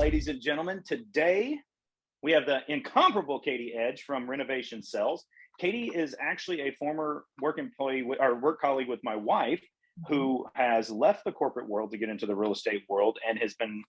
ladies and gentlemen. Today, we have the incomparable Katie Edge from Renovation Sells. Katie is actually a former work employee or work colleague with my wife, who has left the corporate world to get into the real estate world and has been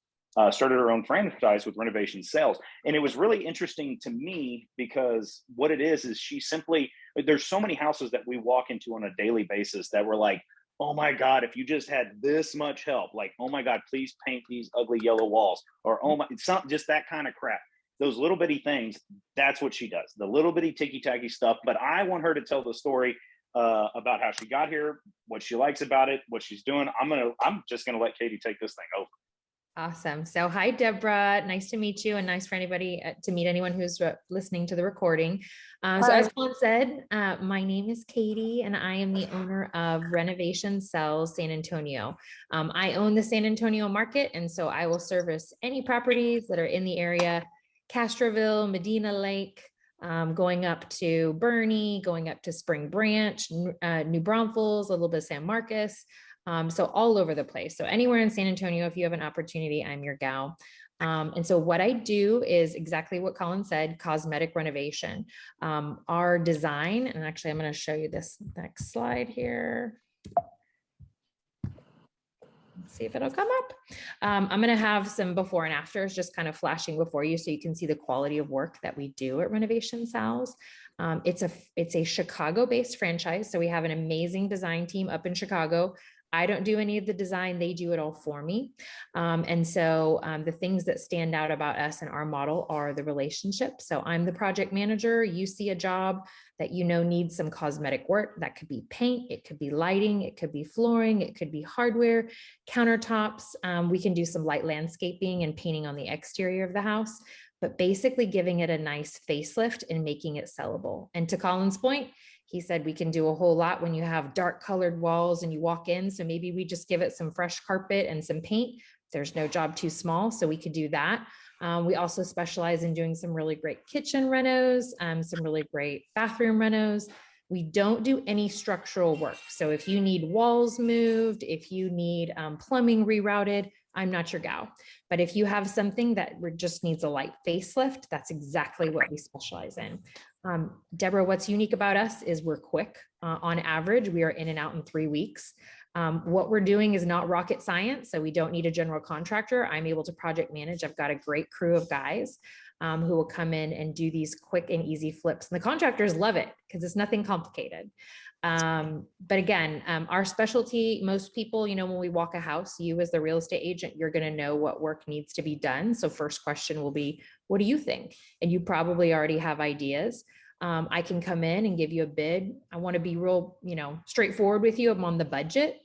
started her own franchise with Renovation Sells. And it was really interesting to me because what it is she simply, there's so many houses that we walk into on a daily basis that we're like, oh my God, if you just had this much help, like, oh my God, please paint these ugly yellow walls, or oh my, it's not just that kind of crap. Those little bitty things, that's what she does, the little bitty ticky-tacky stuff. But I want her to tell the story about how she got here, what she likes about it, what she's doing. I'm just gonna let Katie take this thing over. Awesome. So hi, Deborah. Nice to meet you, and nice for anybody to meet anyone who's listening to the recording. So as Colin said, my name is Katie, and I am the owner of Renovation Sells San Antonio. I own the San Antonio market, and so I will service any properties that are in the area, Castroville, Medina Lake, going up to Bernie, going up to Spring Branch, New Braunfels, a little bit of San Marcos. So all over the place. So anywhere in San Antonio, if you have an opportunity, I'm your gal. And so what I do is exactly what Colin said, cosmetic renovation. Our design, and actually I'm going to show you this next slide here. Let's see if it'll come up. I'm going to have some before and afters just kind of flashing before you so you can see the quality of work that we do at Renovation Sells. It's a Chicago-based franchise. So we have an amazing design team up in Chicago. I don't do any of the design, they do it all for me. And so the things that stand out about us and our model are the relationship. So I'm the project manager. You see a job that you know needs some cosmetic work. That could be paint, it could be lighting, it could be flooring, it could be hardware, countertops. We can do some light landscaping and painting on the exterior of the house, but basically giving it a nice facelift and making it sellable. And to Colin's point, he said we can do a whole lot when you have dark colored walls and you walk in. So maybe we just give it some fresh carpet and some paint. There's no job too small, so we could do that. We also specialize in doing some really great kitchen renos, some really great bathroom renos. We don't do any structural work. So if you need walls moved, if you need plumbing rerouted, I'm not your gal. But if you have something that just needs a light facelift, that's exactly what we specialize in. Deborah, what's unique about us is we're quick. On average, we are in and out in 3 weeks. What we're doing is not rocket science, so we don't need a general contractor. I'm able to project manage. I've got a great crew of guys who will come in and do these quick and easy flips. And the contractors love it because it's nothing complicated. But again, our specialty, most people, you know, when we walk a house, you as the real estate agent, you're going to know what work needs to be done. So first question will be, what do you think? And you probably already have ideas. I can come in and give you a bid. I want to be real, you know, straightforward with you. I'm on the budget.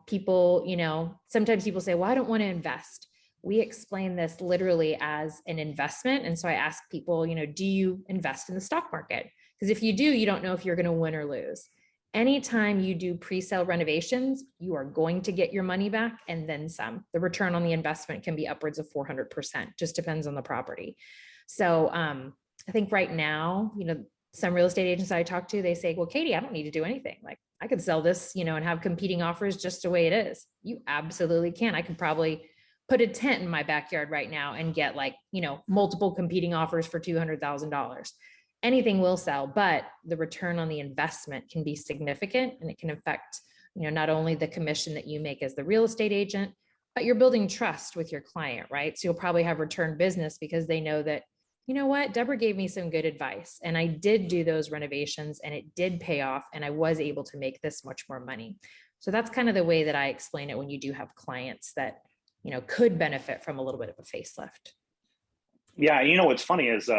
People, you know, sometimes people say, well, I don't want to invest. We explain this literally as an investment. And so I ask people, you know, do you invest in the stock market? Because if you do, you don't know if you're going to win or lose. Anytime you do pre-sale renovations, you are going to get your money back and then some. The return on the investment can be upwards of 400%, just depends on the property. So I think right now, you know, some real estate agents I talk to, they say, well, Katie, I don't need to do anything. Like I could sell this, you know, and have competing offers just the way it is. You absolutely can. I could probably put a tent in my backyard right now and get like, you know, multiple competing offers for $200,000. Anything will sell, but the return on the investment can be significant, and it can affect, you know, not only the commission that you make as the real estate agent, but you're building trust with your client, right? So you'll probably have return business because they know that, you know what, Deborah gave me some good advice and I did do those renovations and it did pay off and I was able to make this much more money. So that's kind of the way that I explain it when you do have clients that, you know, could benefit from a little bit of a facelift. Yeah, you know what's funny is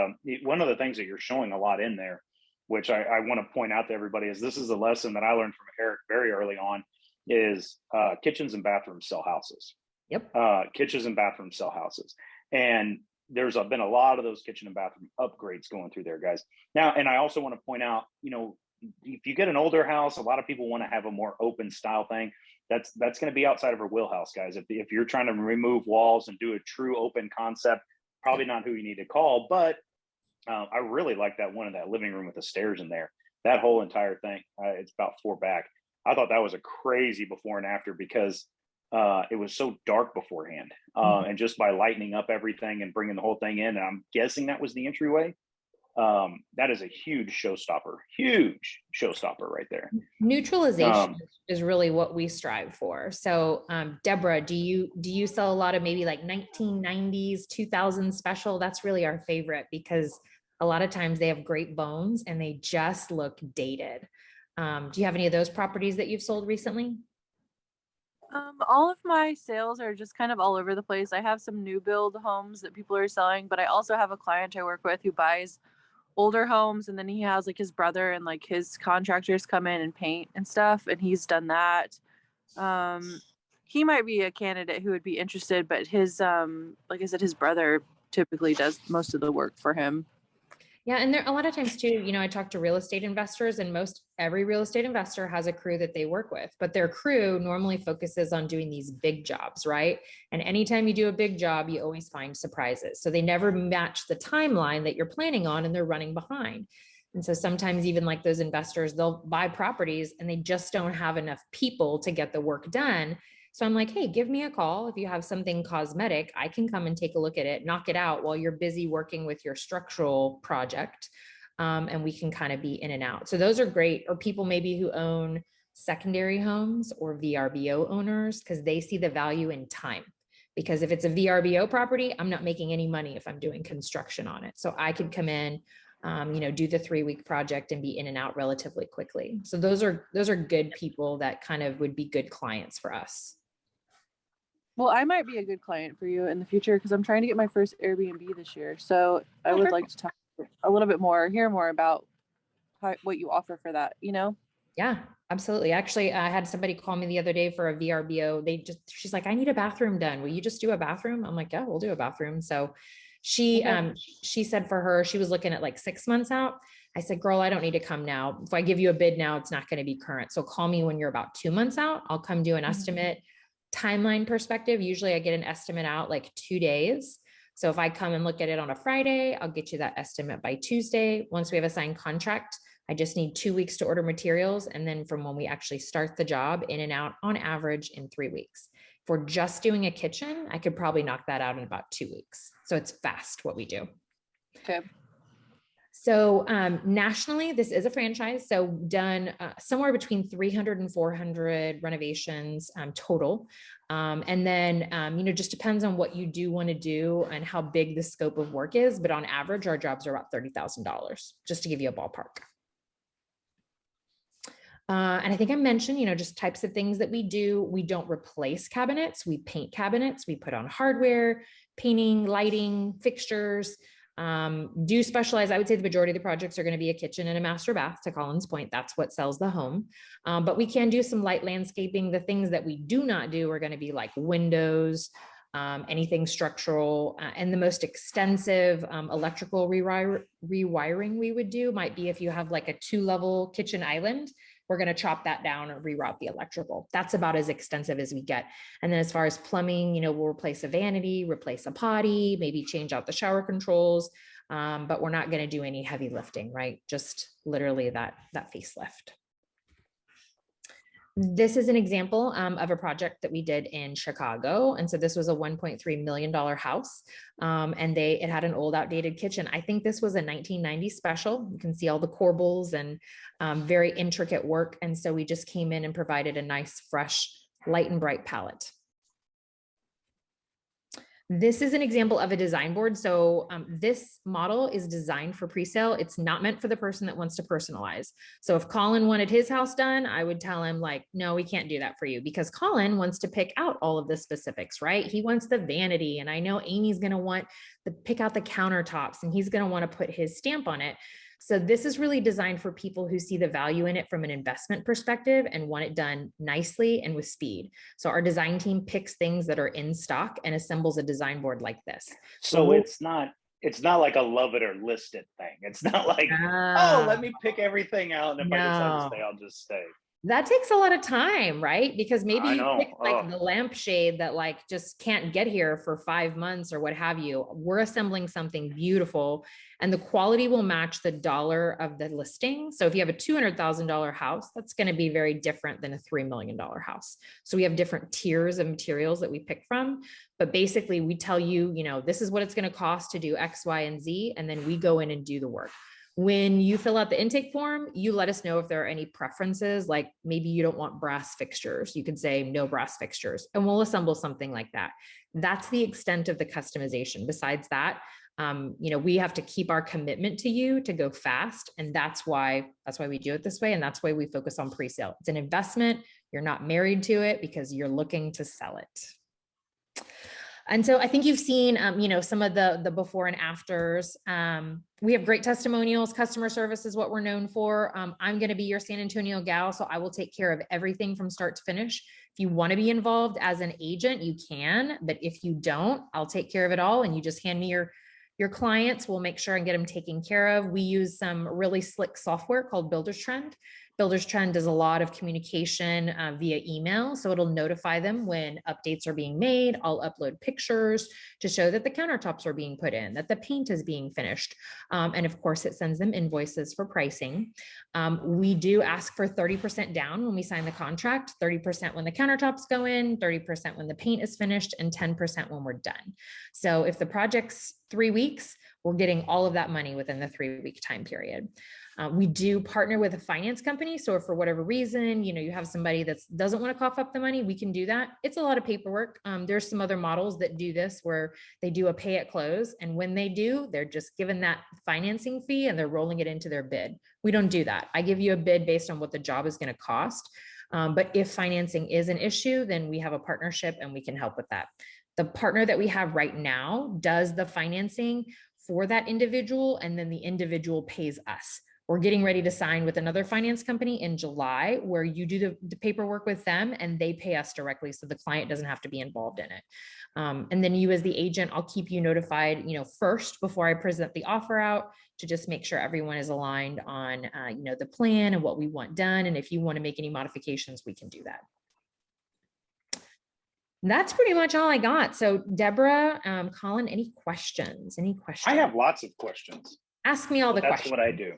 one of the things that you're showing a lot in there, which I want to point out to everybody, is this is a lesson that I learned from Eric very early on, is kitchens and bathrooms sell houses. Yep. Kitchens and bathrooms sell houses. And there's been a lot of those kitchen and bathroom upgrades going through there, guys. Now, and I also want to point out, you know, if you get an older house, a lot of people want to have a more open style thing. That's going to be outside of our wheelhouse, guys. If you're trying to remove walls and do a true open concept, probably not who you need to call. But I really like that one in that living room with the stairs in there. That whole entire thing, it's about 4 back. I thought that was a crazy before and after, because it was so dark beforehand. Mhm. And just by lightening up everything and bringing the whole thing in, and I'm guessing that was the entryway. That is a huge showstopper right there. Neutralization Um, is really what we strive for. So, Deborah, do you sell a lot of maybe like 1990s, 2000 special? That's really our favorite because a lot of times they have great bones and they just look dated. Do you have any of those properties that you've sold recently? All of my sales are just kind of all over the place. I have some new build homes that people are selling, but I also have a client I work with who buys older homes, and then he has like his brother and like his contractors come in and paint and stuff, and he's done that. Um, he might be a candidate who would be interested, but his like I said, his brother typically does most of the work for him. Yeah, and there a lot of times too, I talk to real estate investors, and most every real estate investor has a crew that they work with, but their crew normally focuses on doing these big jobs, right? And anytime you do a big job, you always find surprises. So they never match the timeline that you're planning on, and they're running behind. And so sometimes even like those investors, they'll buy properties and they just don't have enough people to get the work done. So I'm like, hey, give me a call. If you have something cosmetic, I can come and take a look at it, knock it out while you're busy working with your structural project. And we can kind of be in and out. So those are great. Or people maybe who own secondary homes or VRBO owners, because they see the value in time. Because if it's a VRBO property, I'm not making any money if I'm doing construction on it. So I could come in, do the 3-week project and be in and out relatively quickly. So those are good people that kind of would be good clients for us. Well, I might be a good client for you in the future because I'm trying to get my first Airbnb this year. So I Oh, would like perfect. to talk a little bit more, hear more about what you offer for that, you know? Yeah, absolutely. Actually, I had somebody call me the other day for a VRBO. She's like, I need a bathroom done. Will you just do a bathroom? I'm like, yeah, we'll do a bathroom. So she, Okay. she said for her, she was looking at like 6 months out. I said, girl, I don't need to come now. If I give you a bid now, it's not going to be current. So call me when you're about 2 months out. I'll come do an Mhm. estimate. Timeline perspective, usually I get an estimate out like 2 days. So if I come and look at it on a Friday, I'll get you that estimate by Tuesday. Once we have a signed contract, I just need 2 weeks to order materials. And then from when we actually start the job, in and out on average in 3 weeks. If we're just doing a kitchen, I could probably knock that out in about 2 weeks. So it's fast what we do. Okay. So nationally, this is a franchise. So done somewhere between 300 and 400 renovations total. And then, just depends on what you do want to do and how big the scope of work is. But on average, our jobs are about $30,000, just to give you a ballpark. And I think I mentioned, just types of things that we do. We don't replace cabinets. We paint cabinets. We put on hardware, painting, lighting, fixtures. Do specialize. I would say the majority of the projects are going to be a kitchen and a master bath. To Colin's point, that's what sells the home. But we can do some light landscaping. The things that we do not do are going to be like windows, anything structural, and the most extensive electrical rewiring we would do might be if you have like a 2-level kitchen island. We're going to chop that down and reroute the electrical. That's about as extensive as we get. And then as far as plumbing, we'll replace a vanity, replace a potty, maybe change out the shower controls. But we're not going to do any heavy lifting, right? Just literally that facelift. This is an example of a project that we did in Chicago. And so this was a $1.3 million house. And it had an old outdated kitchen. I think this was a 1990 special. You can see all the corbels and very intricate work. And so we just came in and provided a nice, fresh, light and bright palette. This is an example of a design board. So this model is designed for pre-sale. It's not meant for the person that wants to personalize. So if Colin wanted his house done, I would tell him like, no, we can't do that for you because Colin wants to pick out all of the specifics, right? He wants the vanity. And I know Amy's going to want to pick out the countertops and he's going to want to put his stamp on it. So this is really designed for people who see the value in it from an investment perspective and want it done nicely and with speed. So our design team picks things that are in stock and assembles a design board like this. so it's not like a love it or list it thing. It's not like, oh, let me pick everything out, and if I decide to stay, No, I'll just stay. That takes a lot of time, right? Because maybe I you know. pick like the lampshade that like just can't get here for 5 months or what have you. We're assembling something beautiful and the quality will match the dollar of the listing. So if you have a $200,000 house, that's going to be very different than a $3 million house. So we have different tiers of materials that we pick from, but basically we tell you, you know, this is what it's going to cost to do X, Y, and Z. And then we go in and do the work. When you fill out the intake form, you let us know if there are any preferences, like maybe you don't want brass fixtures. You could say no brass fixtures, and we'll assemble something like that. That's the extent of the customization. Besides that, you know, we have to keep our commitment to you to go fast. And that's why we do it this way. And that's why we focus on pre-sale. It's an investment. You're not married to it because you're looking to sell it. And so I think you've seen, you know, some of the before and afters. We have great testimonials. Customer service is what we're known for. I'm going to be your San Antonio gal, so I will take care of everything from start to finish. If you want to be involved as an agent, you can, but if you don't, I'll take care of it all. And you just hand me your clients. We'll make sure and get them taken care of. We use some really slick software called Builder's Trend. Builder's Trend does a lot of communication via email. So it'll notify them when updates are being made. I'll upload pictures to show that the countertops are being put in, that the paint is being finished. And of course, it sends them invoices for pricing. We do ask for 30% down when we sign the contract, 30% when the countertops go in, 30% when the paint is finished, and 10% when we're done. So if the project's 3 weeks, we're getting all of that money within the 3-week time period. We do partner with a finance company. So if for whatever reason, you know, you have somebody that doesn't want to cough up the money, we can do that. It's a lot of paperwork. There's some other models that do this where they do a pay at close. And when they do, they're just given that financing fee and they're rolling it into their bid. We don't do that. I give you a bid based on what the job is going to cost. But if financing is an issue, then we have a partnership and we can help with that. The partner that we have right now does the financing for that individual, and then the individual pays us. We're getting ready to sign with another finance company in July where you do the paperwork with them and they pay us directly. So the client doesn't have to be involved in it. And then you as the agent, I'll keep you notified, you know, first before I present the offer out to just make sure everyone is aligned on, you know, the plan and what we want done. And if you want to make any modifications, we can do that. That's pretty much all I got. So Deborah, Colin, any questions? I have lots of questions. Ask me all the questions. That's what I do.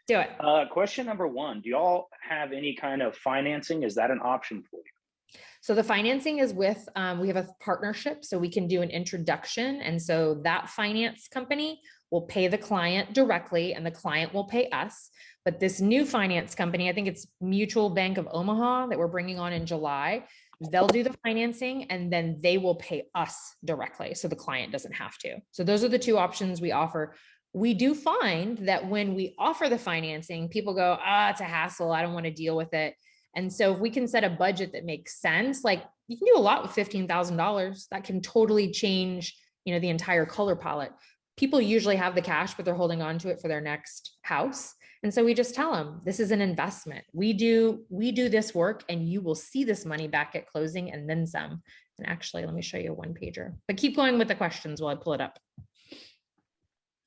Do it. Question number one, do y'all have any kind of financing? Is that an option for you? So the financing is with, we have a partnership, so we can do an introduction. And so that finance company will pay the client directly and the client will pay us. But this new finance company, I think it's Mutual Bank of Omaha that we're bringing on in July. They'll do the financing and then they will pay us directly. So the client doesn't have to. So those are the two options we offer. We do find that when we offer the financing, people go, it's a hassle. I don't want to deal with it. And so if we can set a budget that makes sense, like you can do a lot with $15,000, that can totally change, you know, the entire color palette. People usually have the cash, but they're holding on to it for their next house. And so we just tell them, this is an investment. We do this work and you will see this money back at closing and then some. And actually, let me show you a one pager, but keep going with the questions while I pull it up.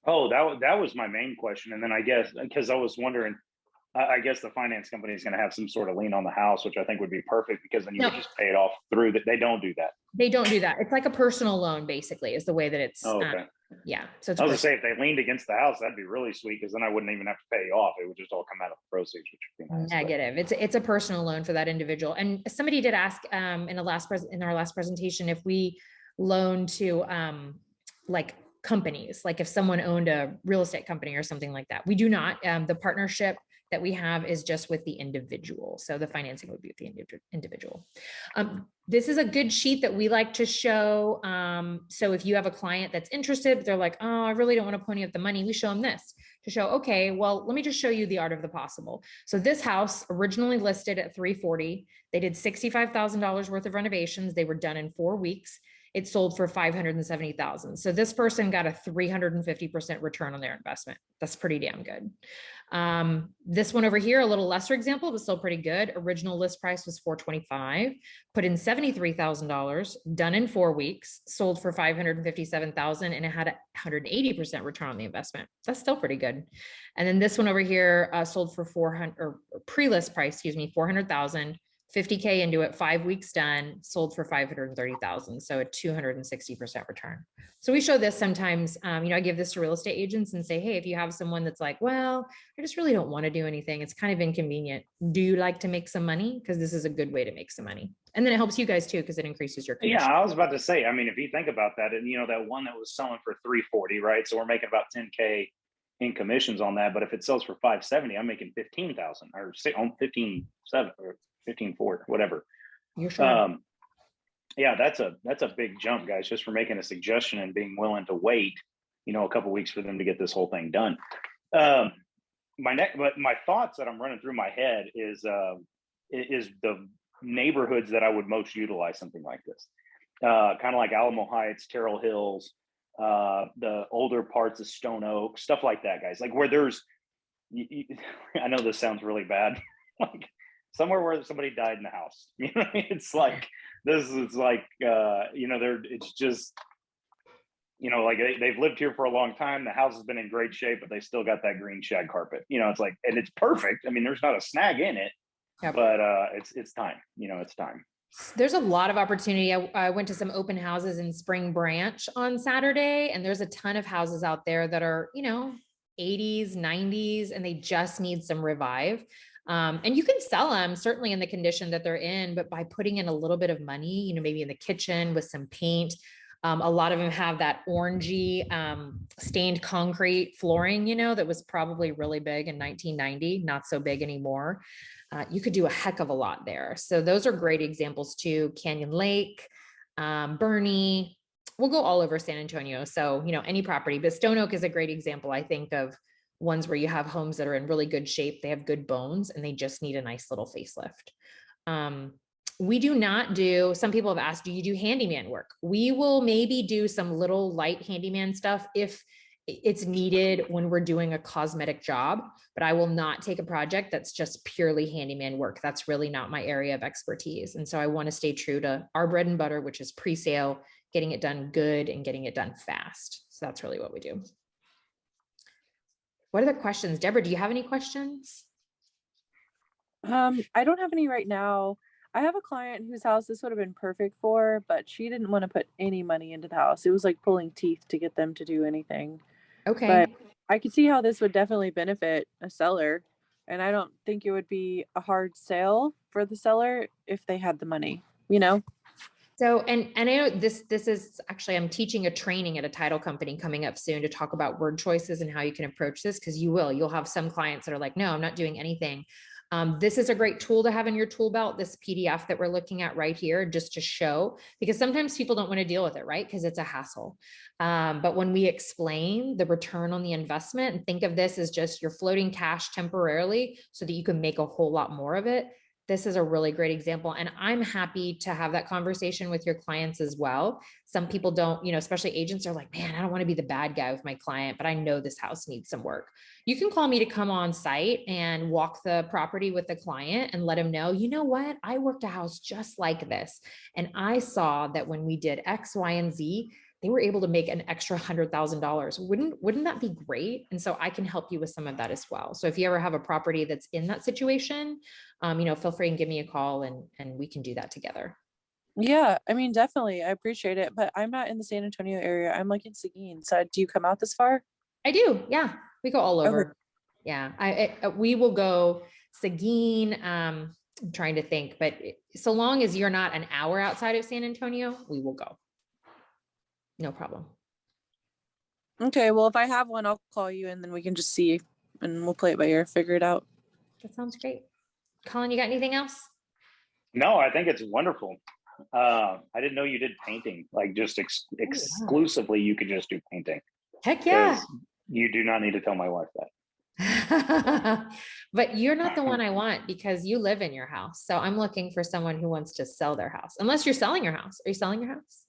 Oh, that was my main question. And then I guess, because I was wondering, I guess the finance company is going to have some sort of lien on the house, which I think would be perfect because then you would just pay it off through that. They don't do that. They don't do that. It's like a personal loan, basically, is the way that it's. Oh, okay. Yeah. So it's I was going to say, if they leaned against the house, that'd be really sweet because then I wouldn't even have to pay you off. It would just all come out of the proceeds, which would be nice. Negative. It's a personal loan for that individual. And somebody did ask in our last presentation if we loan to like companies, like if someone owned a real estate company or something like that. We do not. The partnership that we have is just with the individual. So the financing would be with the individual. This is a good sheet that we like to show. So if you have a client that's interested, they're like, oh, I really don't want to pony up the money. We show them this to show, okay, well, let me just show you the art of the possible. So this house originally listed at $340,000. They did $65,000 worth of renovations. They were done in 4 weeks. it sold for 570,000. So this person got a 350% return on their investment. That's pretty damn good. This one over here, a little lesser example, but still pretty good. Original list price was 425, put in $73,000, done in 4 weeks, sold for 557,000, and it had a 180% return on the investment. That's still pretty good. And then this one over here sold for 400, or pre-list price, excuse me, 400,000. 50K into it, 5 weeks done, sold for 530,000. So a 260% return. So we show this sometimes, I give this to real estate agents and say, hey, if you have someone that's like, well, I just really don't want to do anything, it's kind of inconvenient. Do you like to make some money? Because this is a good way to make some money. And then it helps you guys too, because it increases your commission. Yeah, I was about to say, I mean, if you think about that, and that one that was selling for 340, right? So we're making about 10K in commissions on that. But if it sells for 570, I'm making 15,000 or say on 15.7 or 15.4, whatever. You're sure. Yeah, that's a big jump, guys, just for making a suggestion and being willing to wait, a couple weeks for them to get this whole thing done. But my thoughts that I'm running through my head is the neighborhoods that I would most utilize something like this. Kind of like Alamo Heights, Terrell Hills, the older parts of Stone Oak, stuff like that, guys. Like where there's, I know this sounds really bad, like somewhere where somebody died in the house. It's like this is like it's just like they've lived here for a long time. The house has been in great shape, but they still got that green shag carpet. It's like, and it's perfect. I mean, there's not a snag in it, yep. But it's time. It's time. There's a lot of opportunity. I went to some open houses in Spring Branch on Saturday, and there's a ton of houses out there that are 80s, 90s, and they just need some revive. And you can sell them certainly in the condition that they're in, but by putting in a little bit of money, maybe in the kitchen with some paint. A lot of them have that orangey stained concrete flooring, that was probably really big in 1990, not so big anymore. You could do a heck of a lot there. So those are great examples too. Canyon Lake, Bernie, we'll go all over San Antonio. So, any property, but Stone Oak is a great example, I think, of ones where you have homes that are in really good shape. They have good bones and they just need a nice little facelift. We do not do, some people have asked, do you do handyman work? We will maybe do some little light handyman stuff if it's needed when we're doing a cosmetic job, but I will not take a project that's just purely handyman work. That's really not my area of expertise. And so I want to stay true to our bread and butter, which is pre-sale, getting it done good and getting it done fast. So that's really what we do. What are the questions? Deborah, do you have any questions? I don't have any right now. I have a client whose house this would have been perfect for, but she didn't want to put any money into the house. It was like pulling teeth to get them to do anything. Okay. But I could see how this would definitely benefit a seller. And I don't think it would be a hard sale for the seller if they had the money, So, and I know this is actually, I'm teaching a training at a title company coming up soon to talk about word choices and how you can approach this. Cause you'll have some clients that are like, no, I'm not doing anything. This is a great tool to have in your tool belt, this PDF that we're looking at right here, just to show, because sometimes people don't want to deal with it, right? Because it's a hassle. But when we explain the return on the investment and think of this as just you're floating cash temporarily so that you can make a whole lot more of it, this is a really great example. And I'm happy to have that conversation with your clients as well. Some people don't, especially agents are like, man, I don't want to be the bad guy with my client, but I know this house needs some work. You can call me to come on site and walk the property with the client and let them know, you know what, I worked a house just like this. And I saw that when we did X, Y, and Z, they were able to make an extra $100,000. Wouldn't that be great? And so I can help you with some of that as well. So if you ever have a property that's in that situation, feel free and give me a call and we can do that together. Yeah, I mean, definitely. I appreciate it, but I'm not in the San Antonio area. I'm like in Seguin. So do you come out this far? I do. Yeah. We go all over. Okay. Yeah. We will go Seguin. I'm trying to think, but so long as you're not an hour outside of San Antonio, we will go. No problem. Okay. Well, if I have one, I'll call you and then we can just see and we'll play it by ear, figure it out. That sounds great. Colin, you got anything else? No, I think it's wonderful. I didn't know you did painting, like just exclusively you could just do painting. Heck yeah. You do not need to tell my wife that. But you're not the one I want because you live in your house. So I'm looking for someone who wants to sell their house, unless you're selling your house. Are you selling your house?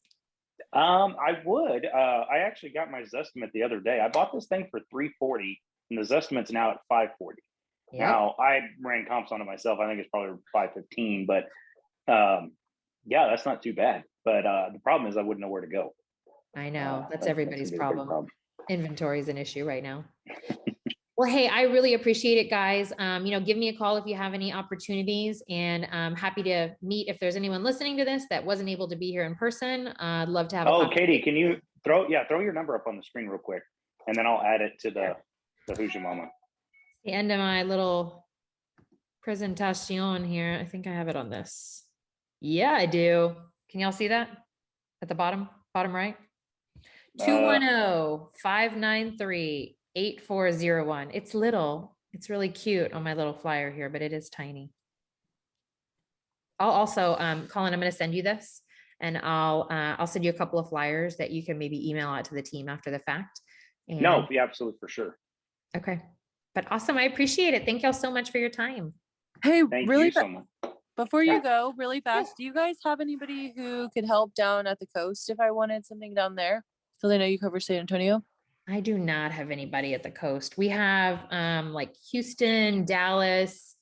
I would. I actually got my Zestimate the other day. I bought this thing for 340, and the Zestimate's now at 540. Yep. Now I ran comps on it myself. I think it's probably 515, but yeah, that's not too bad. But the problem is I wouldn't know where to go. I know that's That's everybody's gonna be a big problem. Inventory is an issue right now. Well, hey, I really appreciate it, guys. Give me a call if you have any opportunities, and I'm happy to meet if there's anyone listening to this that wasn't able to be here in person. I'd love to have a Oh, coffee. Katie, can you throw your number up on the screen real quick, and then I'll add it to the Who's Your Mama. The end of my little presentation here. I think I have it on this. Yeah, I do. Can y'all see that at the bottom right? 210-593-8401. It's little. It's really cute on my little flyer here, but it is tiny. I'll also, Colin, I'm going to send you this, and I'll send you a couple of flyers that you can maybe email out to the team after the fact. And, No, yeah, absolutely, for sure. Okay. But awesome. I appreciate it. Thank y'all so much for your time. Hey, Thank really you so much. before Yeah. you go, really fast, do you guys have anybody who could help down at the coast if I wanted something down there? Because I know you cover San Antonio. I do not have anybody at the coast. We have like Houston, Dallas,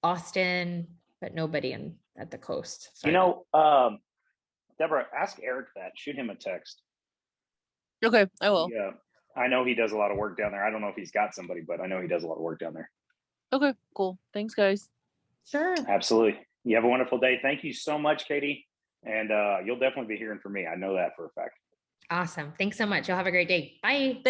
Austin, but nobody at the coast. Sorry. Deborah, ask Eric that. Shoot him a text. Okay, I will. Yeah, I know he does a lot of work down there. I don't know if he's got somebody, but I know he does a lot of work down there. Okay, cool. Thanks, guys. Sure. Absolutely. You have a wonderful day. Thank you so much, Katie. And you'll definitely be hearing from me. I know that for a fact. Awesome. Thanks so much. You'll have a great day. Bye.